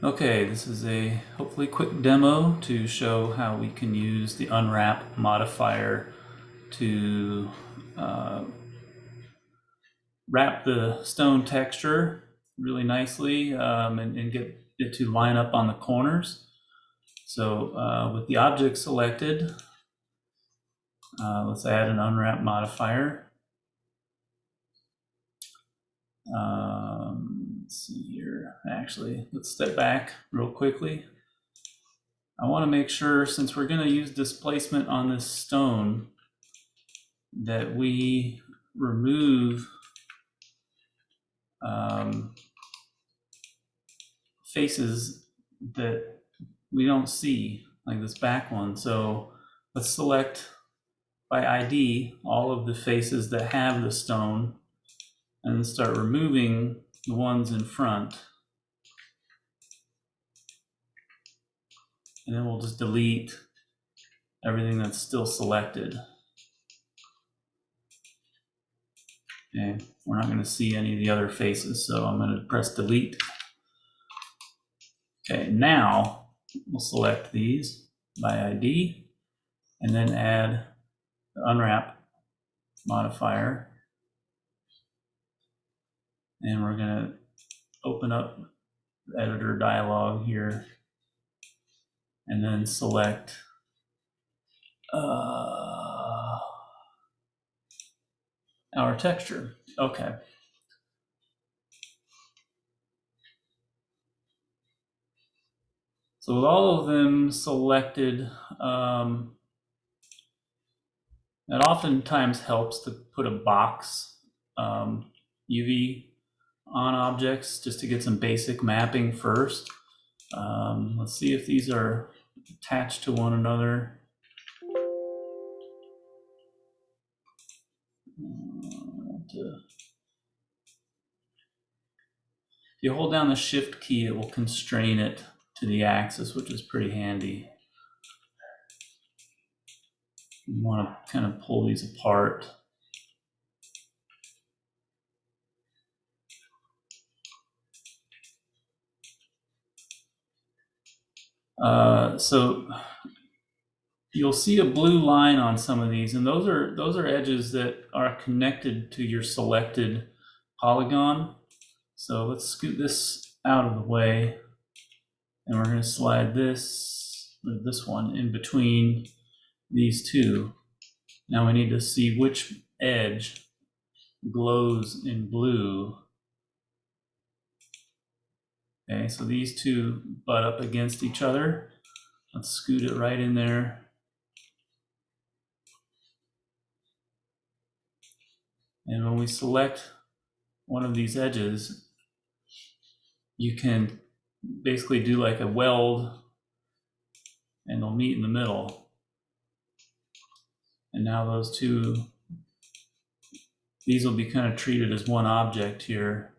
Okay, this is a hopefully quick demo to show how we can use the Unwrap modifier to wrap the stone texture really nicely and get it to line up on the corners. So with the object selected, let's add an Unwrap modifier. Let's see here. Actually, let's step back real quickly. I want to make sure, since we're going to use displacement on this stone, that we remove faces that we don't see, like this back one. So let's select by ID all of the faces that have the stone and then start removing the ones in front. And then we'll just delete everything that's still selected. Okay, we're not going to see any of the other faces, so I'm going to press delete. Okay, now we'll select these by ID and then add the Unwrap modifier. And we're going to open up the editor dialog here and then select our texture. Okay. So with all of them selected, it oftentimes helps to put a box UV on objects just to get some basic mapping first. Let's see if these are attached to one another. If you hold down the shift key, it will constrain it to the axis, which is pretty handy. You want to kind of pull these apart. So you'll see a blue line on some of these, and those are edges that are connected to your selected polygon. So let's scoot this out of the way, and we're going to slide this one in between these two. Now we need to see which edge glows in blue. Okay, so these two butt up against each other. Let's scoot it right in there. And when we select one of these edges, you can basically do like a weld and they'll meet in the middle. And now those two, these will be kind of treated as one object here.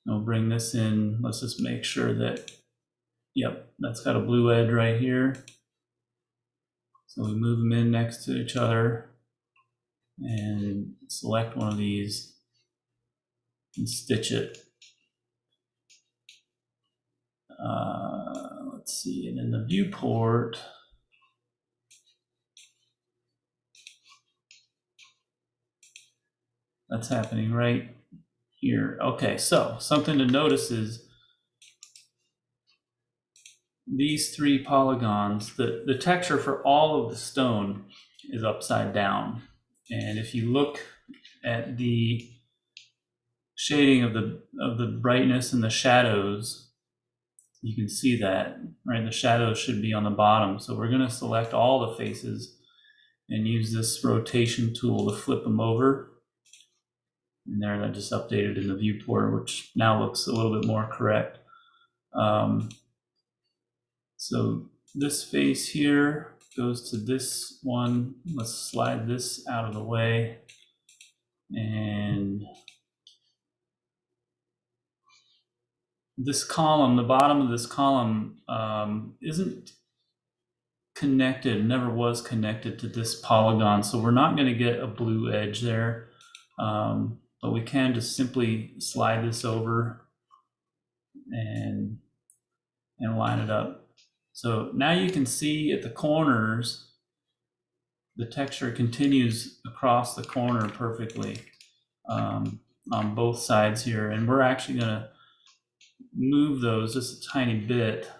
We'll bring this in. Let's just make sure that, yep, that's got a blue edge right here. So we move them in next to each other and select one of these and stitch it. Let's see, and in the viewport, that's happening right here. Okay, so something to notice is these three polygons, the texture for all of the stone is upside down. And if you look at the shading of the brightness and the shadows, you can see that, right? The shadows should be on the bottom. So we're going to select all the faces and use this rotation tool to flip them over. And there, that just updated in the viewport, which now looks a little bit more correct. So this face here goes to this one. Let's slide this out of the way. And this column, the bottom of this column isn't connected, never was connected to this polygon. So we're not going to get a blue edge there. But we can just simply slide this over and line it up. So now you can see at the corners, the texture continues across the corner perfectly on both sides here. And we're actually going to move those just a tiny bit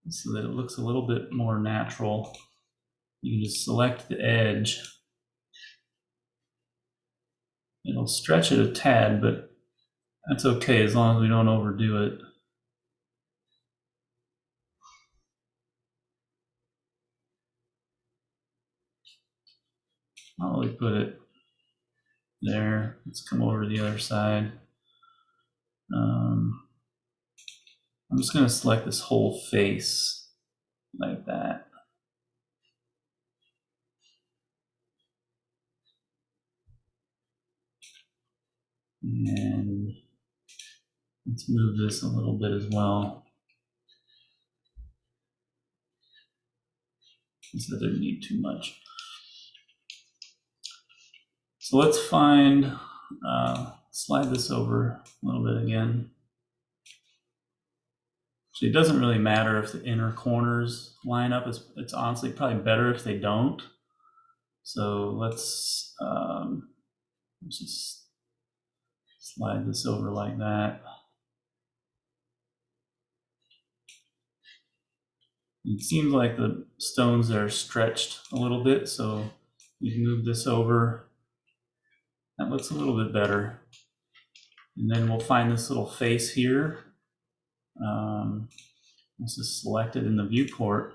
so that it looks a little bit more natural. You can just select the edge. It'll stretch it a tad, but that's okay as long as we don't overdo it. I'll really put it there. Let's come over to the other side. I'm just going to select this whole face like that. And let's move this a little bit as well. Since I didn't need too much. So let's find, slide this over a little bit again. So it doesn't really matter if the inner corners line up. It's honestly probably better if they don't. So let's just slide this over like that. It seems like the stones are stretched a little bit, so you can move this over. That looks a little bit better. And then we'll find this little face here. This is selected in the viewport.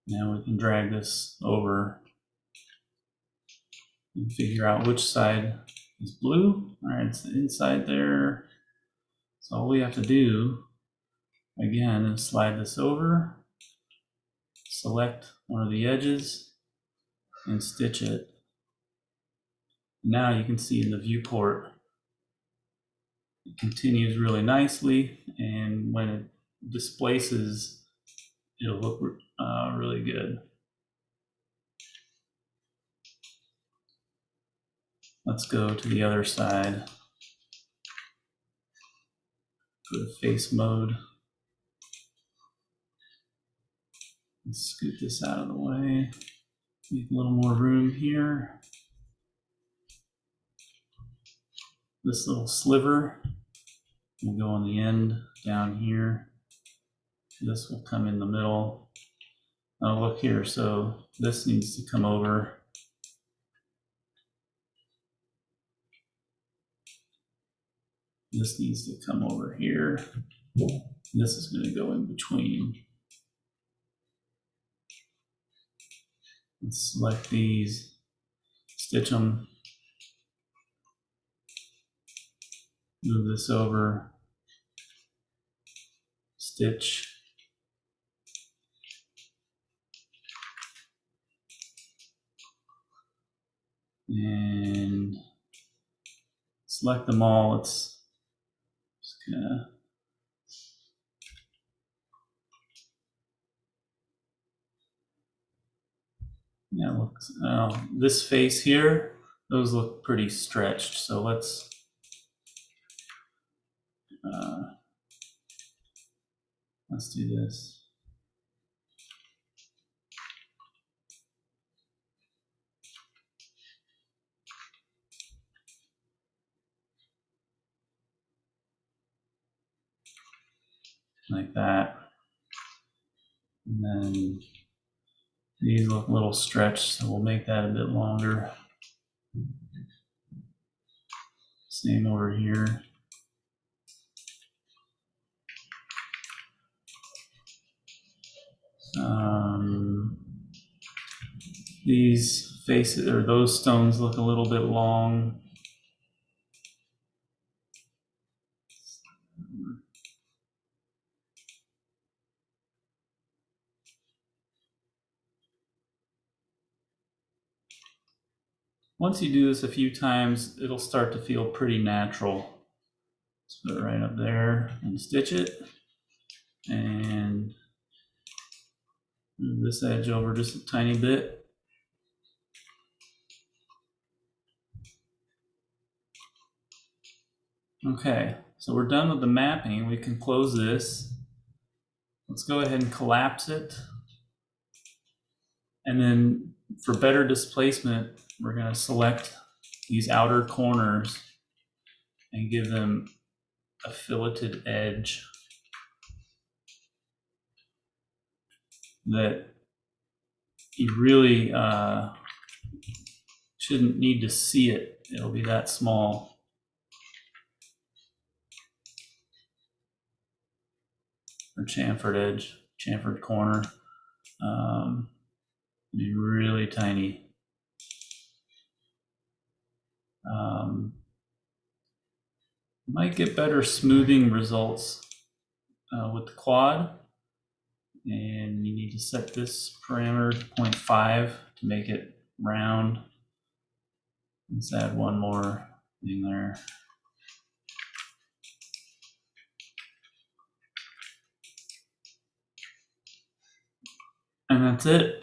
Now we can drag this over and figure out which side is blue. All right, it's the inside there. So all we have to do, again, is slide this over, select one of the edges, and stitch it. Now you can see in the viewport, it continues really nicely, and when it displaces, it'll look really good. Let's go to the other side. Go to face mode. Let's scoot this out of the way. Make a little more room here. This little sliver will go on the end down here. This will come in the middle. Oh, look here. So this needs to come over. This needs to come over here. This is going to go in between. Let's select these, stitch them, move this over, stitch, and select them all. It's just gonna looks, this face here, those look pretty stretched. So let's do this. Like that. And then these look a little stretched, so we'll make that a bit longer. Same over here. These faces, or those stones, look a little bit long. Once you do this a few times, it'll start to feel pretty natural. Let's put it right up there and stitch it. And move this edge over just a tiny bit. Okay, so we're done with the mapping. We can close this. Let's go ahead and collapse it. And then for better displacement, we're going to select these outer corners and give them a filleted edge that you really shouldn't need to see it. It'll be that small. Or chamfered edge, chamfered corner. Be really tiny. Might get better smoothing results with the quad. And you need to set this parameter to 0.5 to make it round. Let's add one more thing there. And that's it.